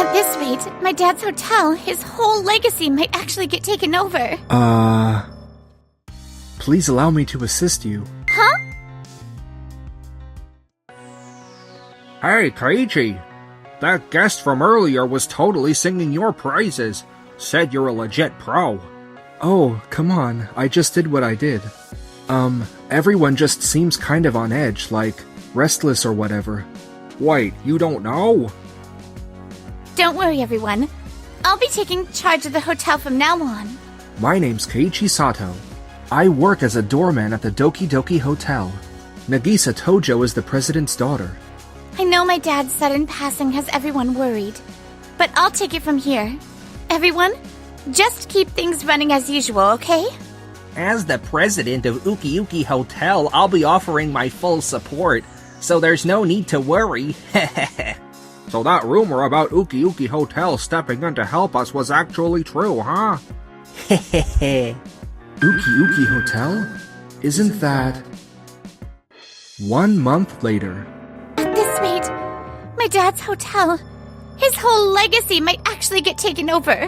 At this rate, my dad's hotel, his whole legacy might actually get taken over. Please allow me to assist you. Huh? Hey, Keiichi. That guest from earlier was totally singing your praises. Said you're a legit pro. Oh, come on, I just did what I did. Everyone just seems kind of on edge, like restless or whatever. Wait, you don't know? Don't worry, everyone. I'll be taking charge of the hotel from now on. My name's Keiichi Sato. I work as a doorman at the Doki Doki Hotel. Nagisa Tojo is the president's daughter. I know my dad's sudden passing has everyone worried, but I'll take it from here. Everyone, just keep things running as usual, okay? As the president of Uki Uki Hotel, I'll be offering my full support, so there's no need to worry. So that rumor about Uki Uki Hotel stepping in to help us was actually true, huh? Uki Uki Hotel? Isn't that... 1 month later. At this rate, my dad's hotel, his whole legacy might actually get taken over.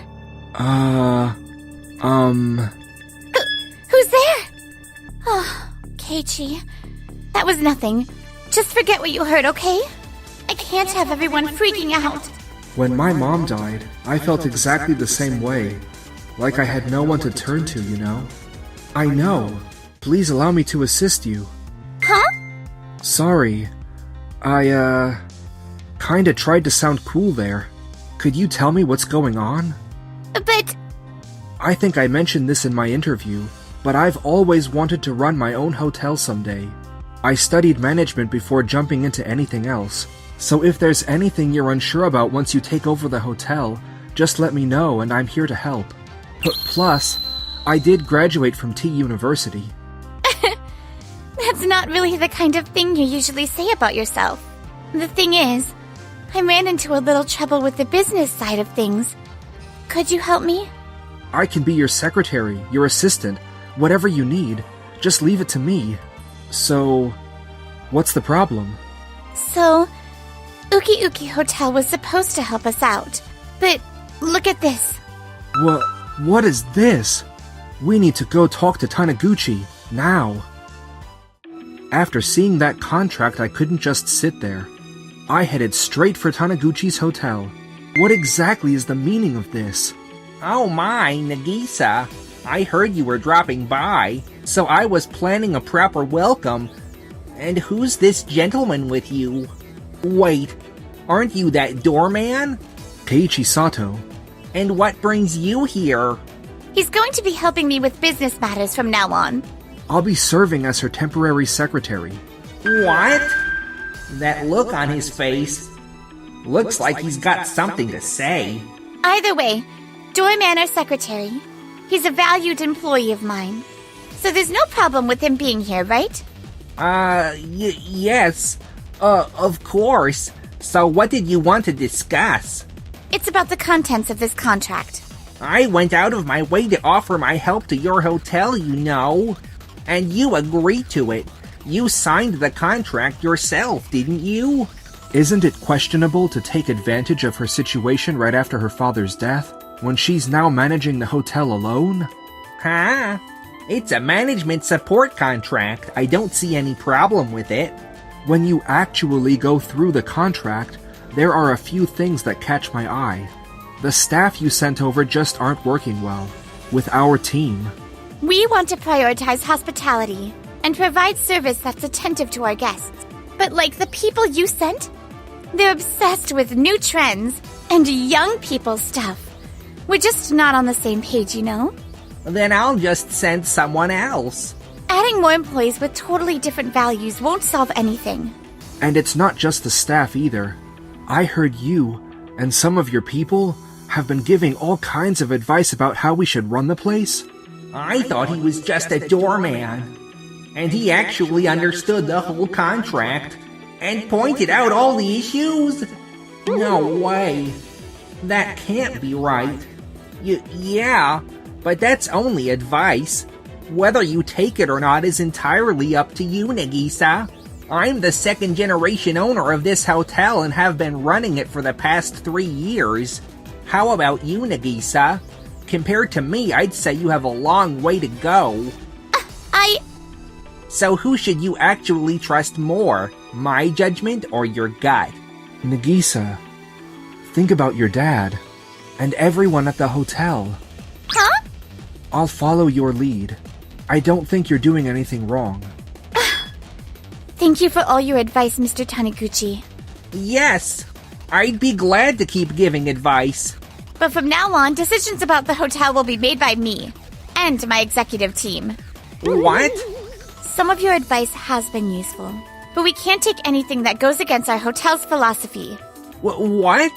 Who's there? Oh, Keiichi. That was nothing. Just forget what you heard, okay? I can't have everyone freaking out. When my mom died, I felt exactly the same way. Like I had no one to turn to, you know? I know. Please allow me to assist you. Huh? Sorry. I, kinda tried to sound cool there. Could you tell me what's going on? But... I think I mentioned this in my interview, but I've always wanted to run my own hotel someday. I studied management before jumping into anything else, so if there's anything you're unsure about once you take over the hotel, just let me know and I'm here to help. Plus, I did graduate from T University. That's not really the kind of thing you usually say about yourself. The thing is, I ran into a little trouble with the business side of things. Could you help me? I can be your secretary, your assistant, whatever you need. Just leave it to me. So, what's the problem? So, Uki Uki Hotel was supposed to help us out, but look at this. What is this? We need to go talk to Taniguchi, now. After seeing that contract, I couldn't just sit there. I headed straight for Taniguchi's hotel. What exactly is the meaning of this? Oh my, Nagisa. I heard you were dropping by, so I was planning a proper welcome. And who's this gentleman with you? Wait, aren't you that doorman? Keiichi Sato. And what brings you here? He's going to be helping me with business matters from now on. I'll be serving as her temporary secretary. What? That look on his face looks like he's got something to say. Either way, doorman or secretary, he's a valued employee of mine. So there's no problem with him being here, right? Yes. Of course. So what did you want to discuss? It's about the contents of this contract. I went out of my way to offer my help to your hotel, you know. And you agreed to it. You signed the contract yourself, didn't you? Isn't it questionable to take advantage of her situation right after her father's death, when she's now managing the hotel alone? Huh? It's a management support contract. I don't see any problem with it. When you actually go through the contract, there are a few things that catch my eye. The staff you sent over just aren't working well with our team. We want to prioritize hospitality and provide service that's attentive to our guests. But like the people you sent, they're obsessed with new trends and young people stuff. We're just not on the same page, you know? Then I'll just send someone else. Adding more employees with totally different values won't solve anything. And it's not just the staff either. I heard you and some of your people have been giving all kinds of advice about how we should run the place. I thought he was just a doorman. And he actually understood the whole contract and pointed out all the issues? No way. That can't be right. Yeah, but that's only advice. Whether you take it or not is entirely up to you, Nagisa. I'm the second-generation owner of this hotel and have been running it for the past 3 years. How about you, Nagisa? Compared to me, I'd say you have a long way to go. So who should you actually trust more, my judgment or your gut? Nagisa, think about your dad and everyone at the hotel. Huh? I'll follow your lead. I don't think you're doing anything wrong. Thank you for all your advice, Mr. Taniguchi. Yes, I'd be glad to keep giving advice. But from now on, decisions about the hotel will be made by me and my executive team. What? Some of your advice has been useful, but we can't take anything that goes against our hotel's philosophy. What?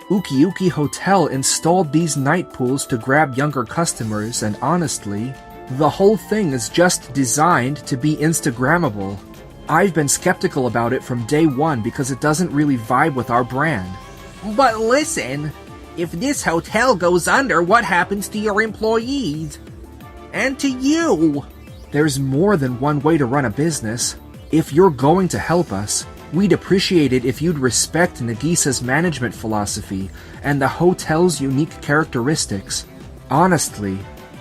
Uki Uki Hotel installed these night pools to grab younger customers, and honestly, the whole thing is just designed to be Instagrammable. I've been skeptical about it from day one because it doesn't really vibe with our brand. But listen, if this hotel goes under, what happens to your employees? And to you? There's more than one way to run a business. If you're going to help us, we'd appreciate it if you'd respect Nagisa's management philosophy and the hotel's unique characteristics. Honestly,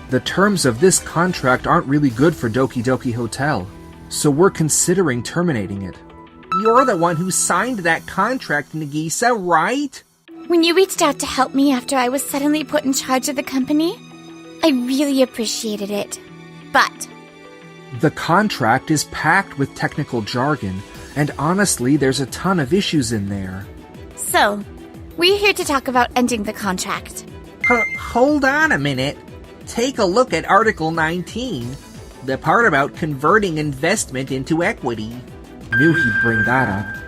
the terms of this contract aren't really good for Doki Doki Hotel, so we're considering terminating it. You're the one who signed that contract, Nagisa, right? When you reached out to help me after I was suddenly put in charge of the company, I really appreciated it. But the contract is packed with technical jargon, and honestly, there's a ton of issues in there. So, we're here to talk about ending the contract. Hold on a minute. Take a look at Article 19, the part about converting investment into equity. Knew he'd bring that up.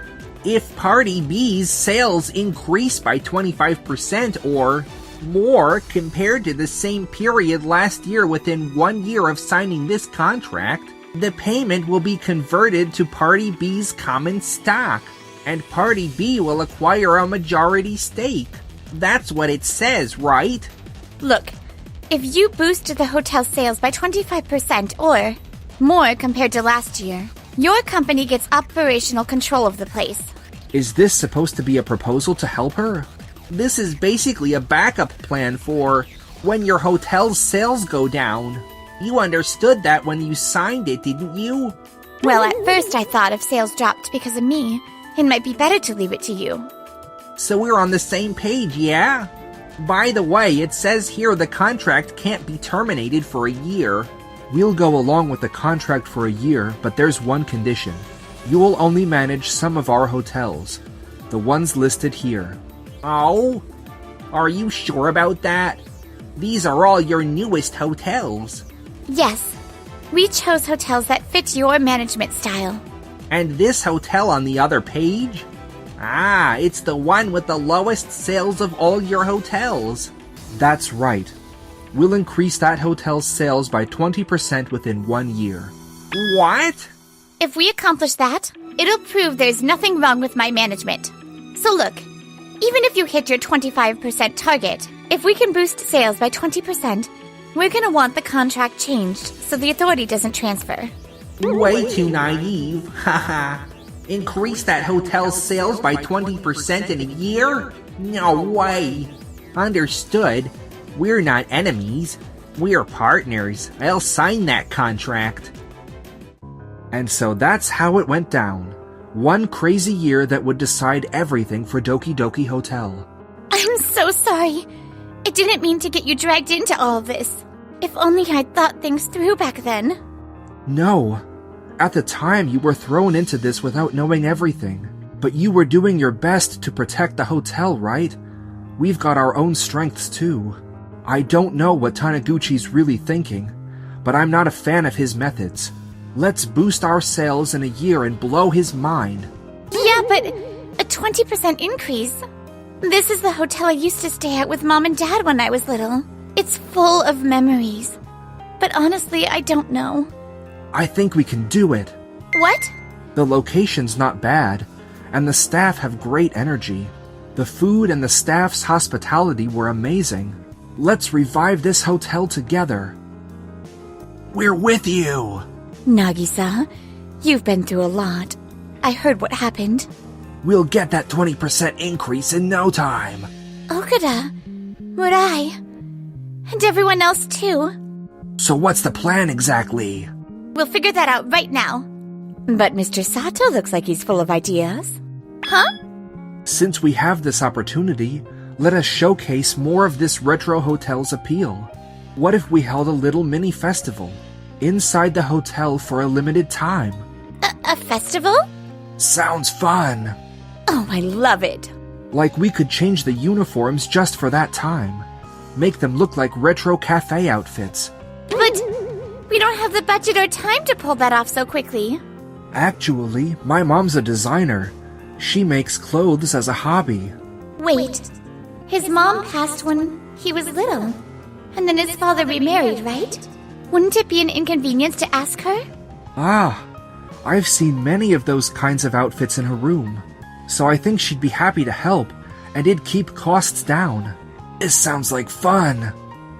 If Party B's sales increase by 25% or more compared to the same period last year within 1 year of signing this contract, the payment will be converted to Party B's common stock, and Party B will acquire a majority stake. That's what it says, right? Look, if you boost the hotel sales by 25% or more compared to last year, your company gets operational control of the place. Is this supposed to be a proposal to help her? This is basically a backup plan for when your hotel's sales go down. You understood that when you signed it, didn't you? Well, at first I thought if sales dropped because of me, it might be better to leave it to you. So we're on the same page, yeah? By the way, it says here the contract can't be terminated for a year. We'll go along with the contract for a year, but there's one condition. You will only manage some of our hotels, the ones listed here. Oh? Are you sure about that? These are all your newest hotels. Yes. We chose hotels that fit your management style. And this hotel on the other page? Ah, it's the one with the lowest sales of all your hotels. That's right. We'll increase that hotel's sales by 20% within 1 year. What? If we accomplish that, it'll prove there's nothing wrong with my management. So look, even if you hit your 25% target, if we can boost sales by 20%, we're gonna want the contract changed so the authority doesn't transfer. Way too naive, haha. Increase that hotel's sales by 20% in a year? No way. Understood. We're not enemies. We're partners. I'll sign that contract. And so that's how it went down. One crazy year that would decide everything for Doki Doki Hotel. I'm so sorry. I didn't mean to get you dragged into all of this. If only I'd thought things through back then. No. At the time, you were thrown into this without knowing everything. But you were doing your best to protect the hotel, right? We've got our own strengths too. I don't know what Taniguchi's really thinking, but I'm not a fan of his methods. Let's boost our sales in a year and blow his mind. Yeah, but a 20% increase? This is the hotel I used to stay at with Mom and Dad when I was little. It's full of memories. But honestly, I don't know. I think we can do it. What? The location's not bad, and the staff have great energy. The food and the staff's hospitality were amazing. Let's revive this hotel together. We're with you. Nagisa, you've been through a lot. I heard what happened. We'll get that 20% increase in no time. Okuda, Murai, and everyone else too. So what's the plan exactly? We'll figure that out right now. But Mr. Sato looks like he's full of ideas. Huh? Since we have this opportunity, let us showcase more of this retro hotel's appeal. What if we held a little mini festival inside the hotel for a limited time? A festival? Sounds fun. Oh, I love it. Like we could change the uniforms just for that time. Make them look like retro cafe outfits. But we don't have the budget or time to pull that off so quickly. Actually, my mom's a designer. She makes clothes as a hobby. Wait, his mom passed when he was little, and then his father remarried, right? Wouldn't it be an inconvenience to ask her? Ah, I've seen many of those kinds of outfits in her room, so I think she'd be happy to help, and it'd keep costs down. This sounds like fun.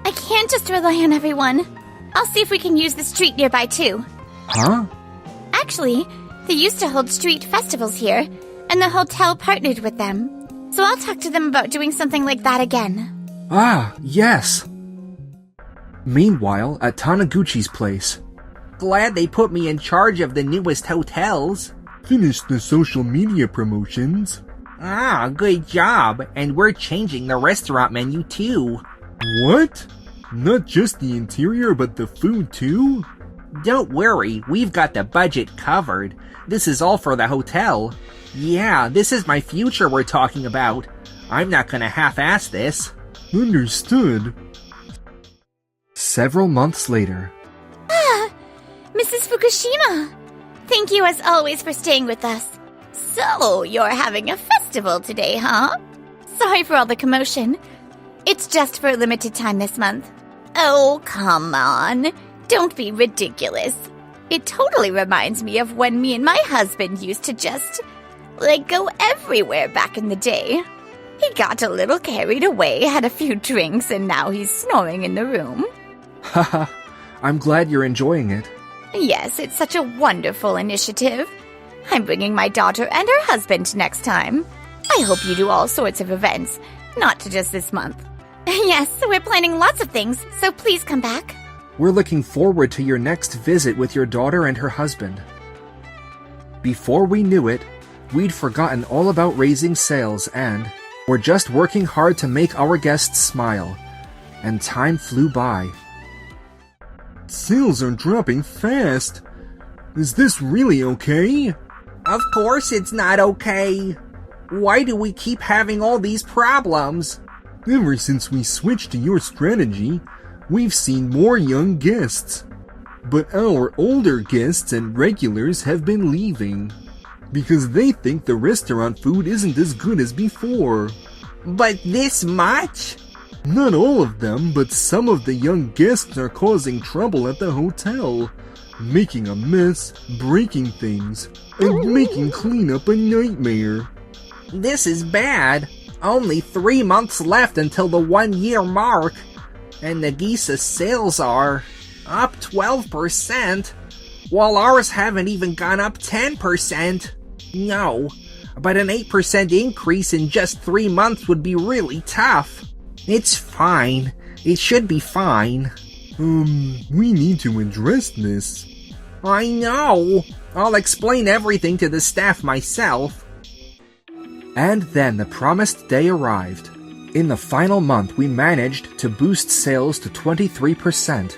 I can't just rely on everyone. I'll see if we can use the street nearby too. Huh? Actually, they used to hold street festivals here, and the hotel partnered with them. So I'll talk to them about doing something like that again. Ah, yes. Meanwhile, at Taniguchi's place. Glad they put me in charge of the newest hotels. Finished the social media promotions. Ah, good job. And we're changing the restaurant menu too. What? Not just the interior, but the food too? Don't worry, we've got the budget covered. This is all for the hotel. Yeah, this is my future we're talking about. I'm not gonna half-ass this. Understood. Several months later. Ah, Mrs. Fukushima. Thank you as always for staying with us. So, you're having a festival today, huh? Sorry for all the commotion. It's just for a limited time this month. Oh, come on. Don't be ridiculous. It totally reminds me of when me and my husband used to just, go everywhere back in the day. He got a little carried away, had a few drinks, and now he's snoring in the room. Haha, I'm glad you're enjoying it. Yes, it's such a wonderful initiative. I'm bringing my daughter and her husband next time. I hope you do all sorts of events, not just this month. Yes, we're planning lots of things, so please come back. We're looking forward to your next visit with your daughter and her husband. Before we knew it, we'd forgotten all about raising sales and were just working hard to make our guests smile. And time flew by. Sales are dropping fast. Is this really okay? Of course it's not okay. Why do we keep having all these problems? Ever since we switched to your strategy, we've seen more young guests. But our older guests and regulars have been leaving because they think the restaurant food isn't as good as before. But this much? Not all of them, but some of the young guests are causing trouble at the hotel, making a mess, breaking things, and making cleanup a nightmare. This is bad. Only 3 months left until the 1-year mark, and Nagisa's sales are up 12%, while ours haven't even gone up 10%. No, but an 8% increase in just 3 months would be really tough. It's fine. It should be fine. We need to address this. I know. I'll explain everything to the staff myself. And then the promised day arrived. In the final month, we managed to boost sales to 23%.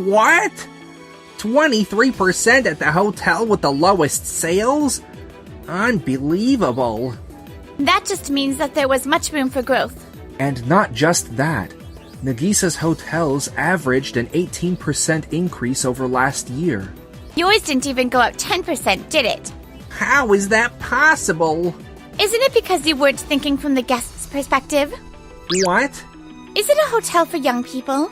What? 23% at the hotel with the lowest sales? Unbelievable. That just means that there was much room for growth. And not just that. Nagisa's hotels averaged an 18% increase over last year. Yours didn't even go up 10%, did it? How is that possible? Isn't it because you weren't thinking from the guest's perspective? What? Is it a hotel for young people?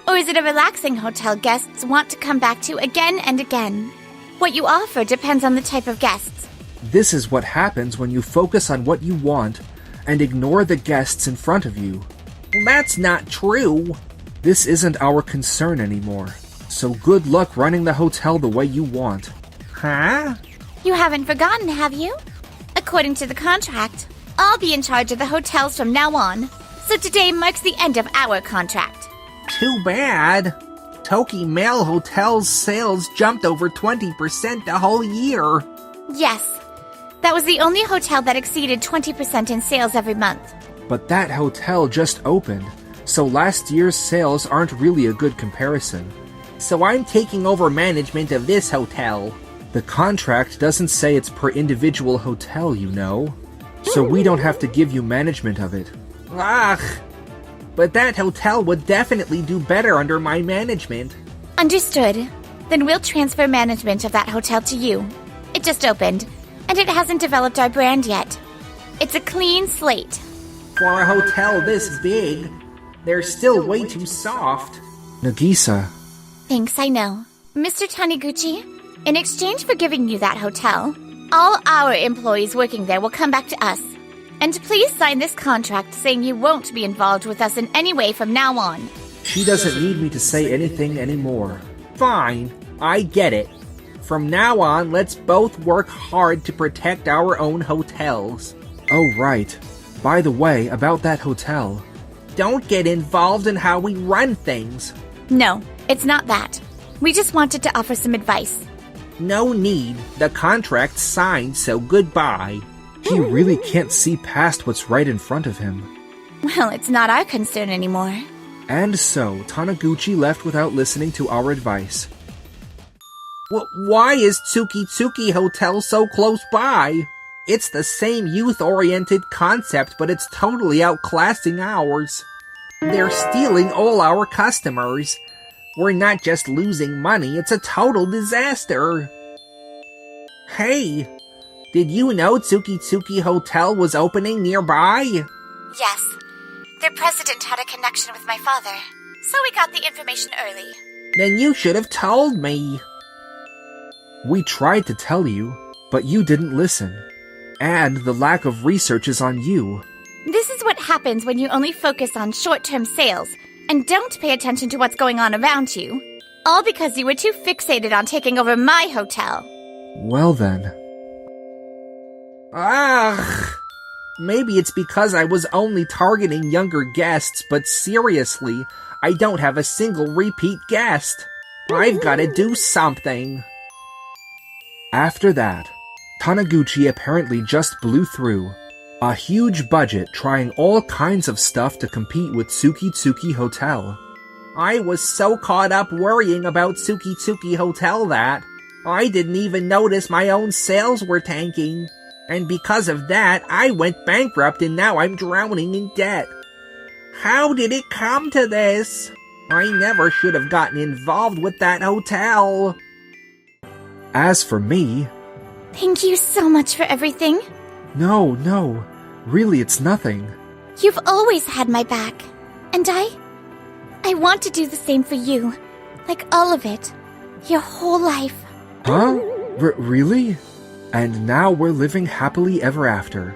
Or is it a relaxing hotel guests want to come back to again and again? What you offer depends on the type of guests. This is what happens when you focus on what you want and ignore the guests in front of you. That's not true. This isn't our concern anymore, so good luck running the hotel the way you want. Huh? You haven't forgotten, have you? According to the contract, I'll be in charge of the hotels from now on. So today marks the end of our contract. Too bad. Toki Mail Hotel's sales jumped over 20% the whole year. Yes, that was the only hotel that exceeded 20% in sales every month. But that hotel just opened, so last year's sales aren't really a good comparison. So I'm taking over management of this hotel. The contract doesn't say it's per individual hotel, you know. So we don't have to give you management of it. Ugh. But that hotel would definitely do better under my management. Understood. Then we'll transfer management of that hotel to you. It just opened, and it hasn't developed our brand yet. It's a clean slate. For a hotel this big, they're still way too soft. Nagisa. Thanks, I know. Mr. Taniguchi, in exchange for giving you that hotel, all our employees working there will come back to us. And please sign this contract saying you won't be involved with us in any way from now on. She doesn't need me to say anything anymore. Fine, I get it. From now on, let's both work hard to protect our own hotels. Oh, right. By the way, about that hotel. Don't get involved in how we run things. No, it's not that. We just wanted to offer some advice. No need. The contract's signed, so goodbye. He really can't see past what's right in front of him. Well, it's not our concern anymore. And so, Taniguchi left without listening to our advice. Why is Tsuki Hotel so close by? It's the same youth-oriented concept, but it's totally outclassing ours. They're stealing all our customers. We're not just losing money, it's a total disaster. Hey, did you know Tsuki Hotel was opening nearby? Yes. Their president had a connection with my father, so we got the information early. Then you should have told me. We tried to tell you, but you didn't listen. And the lack of research is on you. This is what happens when you only focus on short-term sales and don't pay attention to what's going on around you. All because you were too fixated on taking over my hotel. Well then. Ugh. Maybe it's because I was only targeting younger guests, but seriously, I don't have a single repeat guest. I've got to do something. After that, Taniguchi apparently just blew through a huge budget trying all kinds of stuff to compete with Tsuki Hotel. I was so caught up worrying about Tsuki Hotel that I didn't even notice my own sales were tanking. And because of that, I went bankrupt and now I'm drowning in debt. How did it come to this? I never should have gotten involved with that hotel. As for me... Thank you so much for everything. No. Really, it's nothing. You've always had my back. And I want to do the same for you. Like all of it. Your whole life. Huh? Really? And now we're living happily ever after.